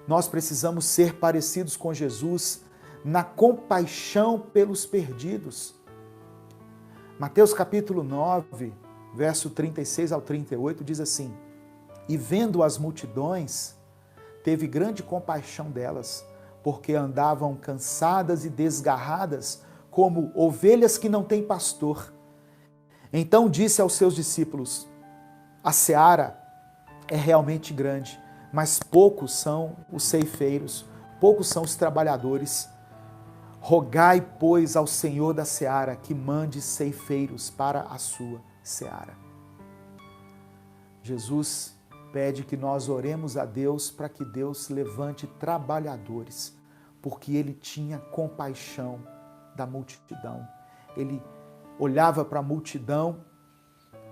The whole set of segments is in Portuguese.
Nós precisamos ser parecidos com Jesus na compaixão pelos perdidos. Mateus capítulo 9, verso 36 ao 38 diz assim: E vendo as multidões, teve grande compaixão delas, porque andavam cansadas e desgarradas, como ovelhas que não têm pastor. Então disse aos seus discípulos: A seara é realmente grande, mas poucos são os ceifeiros, poucos são os trabalhadores. Rogai, pois, ao Senhor da seara que mande ceifeiros para a sua seara. Jesus pede que nós oremos a Deus para que Deus levante trabalhadores, porque Ele tinha compaixão da multidão. Ele olhava para a multidão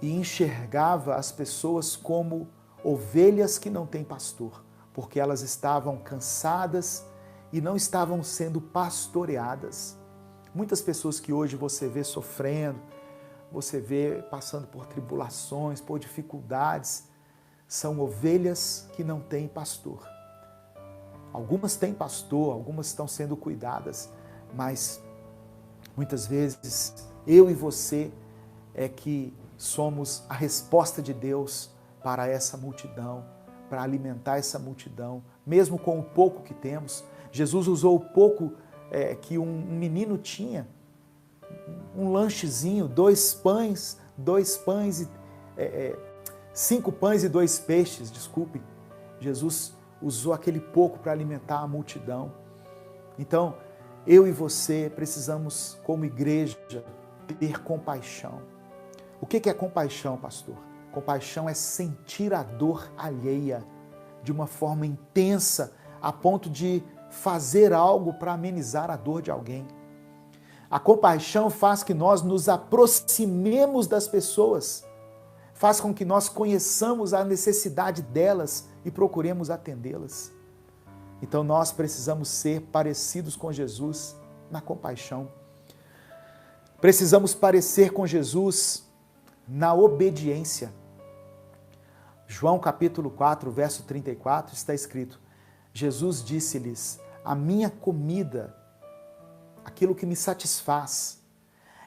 e enxergava as pessoas como ovelhas que não têm pastor, porque elas estavam cansadas e não estavam sendo pastoreadas. Muitas pessoas que hoje você vê sofrendo, você vê passando por tribulações, por dificuldades, são ovelhas que não têm pastor. Algumas têm pastor, algumas estão sendo cuidadas, mas muitas vezes eu e você é que somos a resposta de Deus para essa multidão, para alimentar essa multidão, mesmo com o pouco que temos. Jesus usou o pouco que um menino tinha, um lanchezinho, 5 pães e 2 peixes, desculpe. Jesus usou aquele pouco para alimentar a multidão. Então, eu e você precisamos, como igreja, ter compaixão. O que é compaixão, pastor? Compaixão é sentir a dor alheia de uma forma intensa, a ponto de fazer algo para amenizar a dor de alguém. A compaixão faz que nós nos aproximemos das pessoas, faz com que nós conheçamos a necessidade delas e procuremos atendê-las. Então nós precisamos ser parecidos com Jesus na compaixão. Precisamos parecer com Jesus na obediência. João capítulo 4, verso 34, está escrito: Jesus disse-lhes: A minha comida, aquilo que me satisfaz,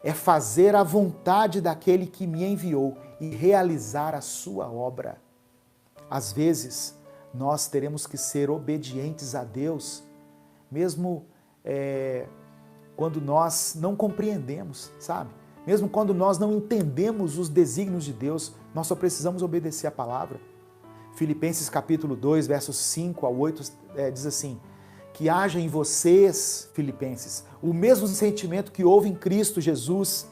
é fazer a vontade daquele que me enviou e realizar a sua obra. Às vezes, nós teremos que ser obedientes a Deus, mesmo quando nós não compreendemos, sabe? Mesmo quando nós não entendemos os desígnios de Deus, nós só precisamos obedecer a palavra. Filipenses capítulo 2, versos 5 ao 8, diz assim: Que haja em vocês, filipenses, o mesmo sentimento que houve em Cristo Jesus,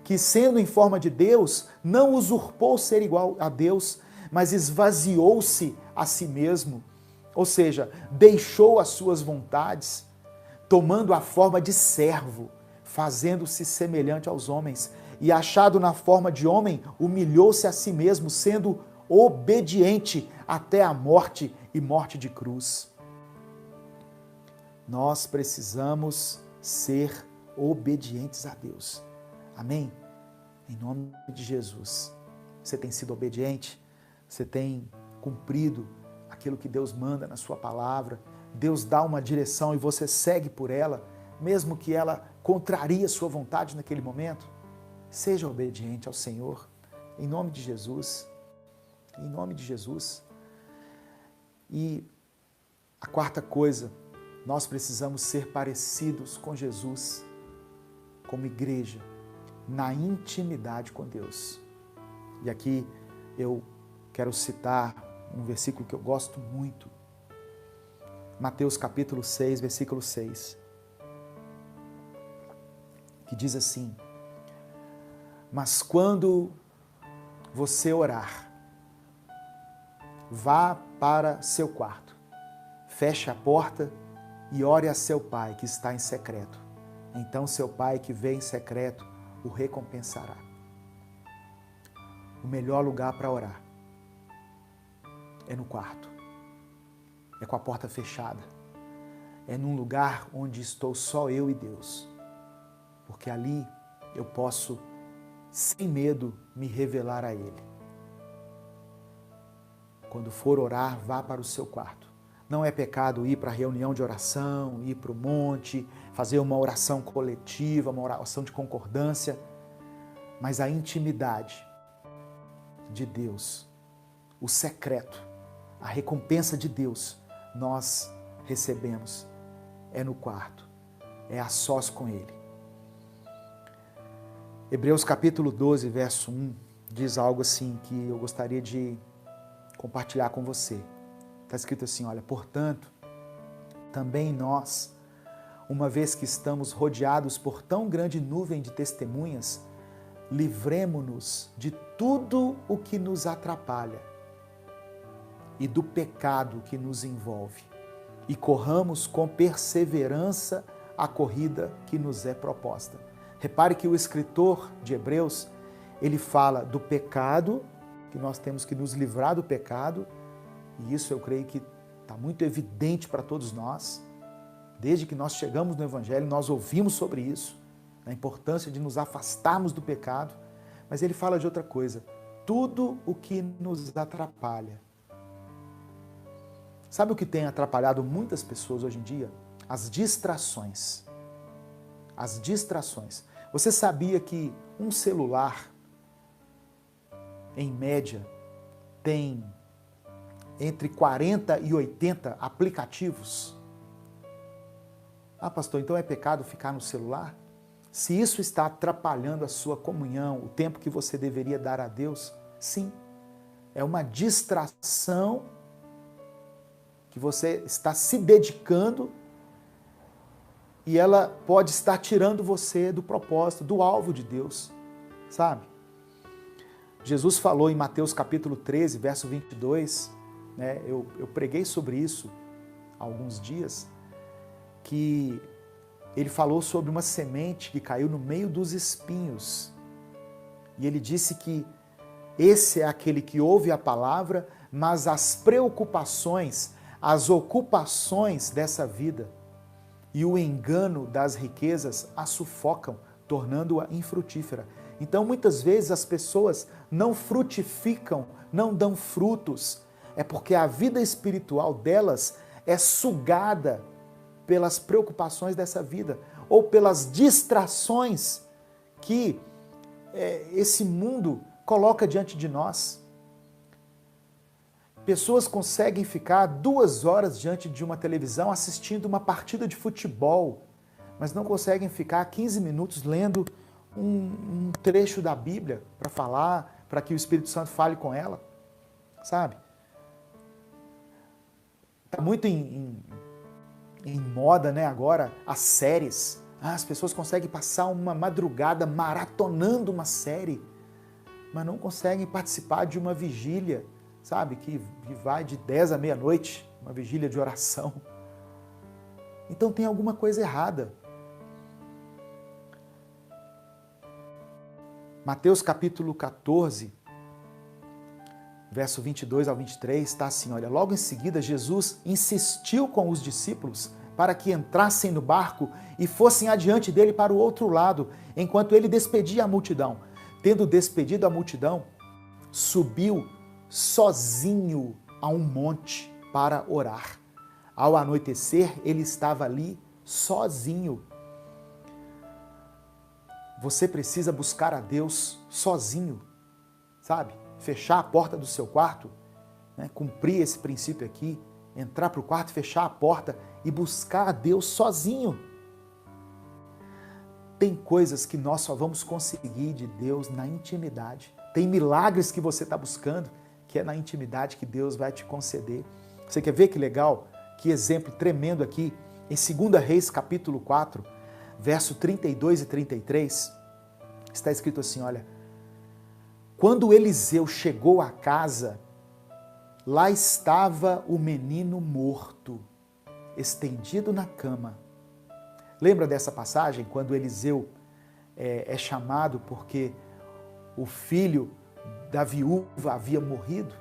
que sendo em forma de Deus, não usurpou ser igual a Deus, mas esvaziou-se a si mesmo, ou seja, deixou as suas vontades, tomando a forma de servo, fazendo-se semelhante aos homens, e achado na forma de homem, humilhou-se a si mesmo, sendo obediente até a morte e morte de cruz. Nós precisamos ser obedientes a Deus. Amém? Em nome de Jesus. Você tem sido obediente? Você tem cumprido aquilo que Deus manda na sua palavra? Deus dá uma direção e você segue por ela, mesmo que ela contrarie a sua vontade naquele momento? Seja obediente ao Senhor, em nome de Jesus. Em nome de Jesus. E a quarta coisa, nós precisamos ser parecidos com Jesus, como igreja, na intimidade com Deus. E aqui eu quero citar um versículo que eu gosto muito. Mateus capítulo 6, versículo 6. Que diz assim: Mas quando você orar, vá para seu quarto, feche a porta e ore a seu pai que está em secreto. Então seu pai que vê em secreto o recompensará. O melhor lugar para orar é no quarto, é com a porta fechada, é num lugar onde estou só eu e Deus, porque ali eu posso, sem medo, me revelar a Ele. Quando for orar, vá para o seu quarto. Não é pecado ir para a reunião de oração, ir para o monte, fazer uma oração coletiva, uma oração de concordância, mas a intimidade de Deus, o secreto, a recompensa de Deus, nós recebemos é no quarto, é a sós com Ele. Hebreus capítulo 12, verso 1, diz algo assim que eu gostaria de compartilhar com você. Está escrito assim, olha, portanto, também nós, uma vez que estamos rodeados por tão grande nuvem de testemunhas, livremo-nos de tudo o que nos atrapalha e do pecado que nos envolve, e corramos com perseverança a corrida que nos é proposta. Repare que o escritor de Hebreus, ele fala do pecado, que nós temos que nos livrar do pecado, e isso eu creio que está muito evidente para todos nós. Desde que nós chegamos no Evangelho, nós ouvimos sobre isso, a importância de nos afastarmos do pecado, mas ele fala de outra coisa, tudo o que nos atrapalha. Sabe o que tem atrapalhado muitas pessoas hoje em dia? As distrações. As distrações. Você sabia que um celular, em média, tem entre 40 e 80 aplicativos? Ah, pastor, então é pecado ficar no celular? Se isso está atrapalhando a sua comunhão, o tempo que você deveria dar a Deus, sim. É uma distração que você está se dedicando e ela pode estar tirando você do propósito, do alvo de Deus, sabe? Jesus falou em Mateus capítulo 13, verso 22, né? Eu preguei sobre isso há alguns dias, que ele falou sobre uma semente que caiu no meio dos espinhos. E ele disse que esse é aquele que ouve a palavra, mas as preocupações, as ocupações dessa vida e o engano das riquezas a sufocam, tornando-a infrutífera. Então, muitas vezes as pessoas não frutificam, não dão frutos, é porque a vida espiritual delas é sugada pelas preocupações dessa vida ou pelas distrações que esse mundo coloca diante de nós. Pessoas conseguem ficar 2 horas diante de uma televisão assistindo uma partida de futebol, mas não conseguem ficar 15 minutos lendo um trecho da Bíblia para falar, para que o Espírito Santo fale com ela, sabe? Está muito em moda, né, agora, as séries. As pessoas conseguem passar uma madrugada maratonando uma série, mas não conseguem participar de uma vigília, sabe, que vai de 10 à meia-noite, uma vigília de oração. Então tem alguma coisa errada. Mateus capítulo 14, verso 22 ao 23, está assim, olha, logo em seguida Jesus insistiu com os discípulos para que entrassem no barco e fossem adiante dele para o outro lado, enquanto ele despedia a multidão. Tendo despedido a multidão, subiu sozinho a um monte para orar. Ao anoitecer, ele estava ali sozinho. Você precisa buscar a Deus sozinho, sabe? Fechar a porta do seu quarto, né? Cumprir esse princípio aqui, entrar para o quarto, fechar a porta e buscar a Deus sozinho. Tem coisas que nós só vamos conseguir de Deus na intimidade. Tem milagres que você está buscando, que é na intimidade que Deus vai te conceder. Você quer ver que legal? Que exemplo tremendo aqui, em 2 Reis, capítulo 4, verso 32 e 33, está escrito assim, olha, quando Eliseu chegou à casa, lá estava o menino morto, estendido na cama. Lembra dessa passagem, quando Eliseu é chamado porque o filho da viúva havia morrido?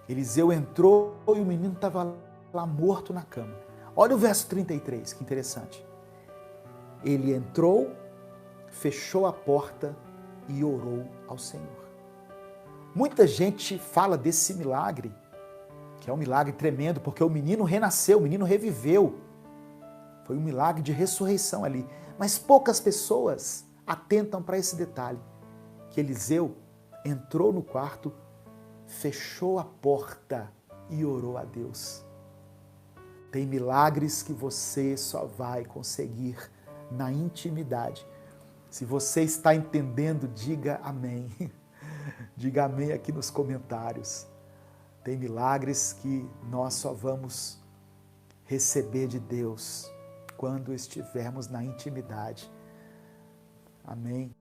Eliseu entrou e o menino estava lá morto na cama. Olha o verso 33, que interessante. Ele entrou, fechou a porta e orou ao Senhor. Muita gente fala desse milagre, que que é um milagre tremendo, porque o menino renasceu, o menino reviveu. Foi um milagre de ressurreição ali. Mas poucas pessoas atentam para esse detalhe, que Eliseu entrou no quarto, fechou a porta e orou a Deus. Tem milagres que você só vai conseguir na intimidade. Se você está entendendo, diga amém. Diga amém aqui nos comentários. Tem milagres que nós só vamos receber de Deus quando estivermos na intimidade. Amém.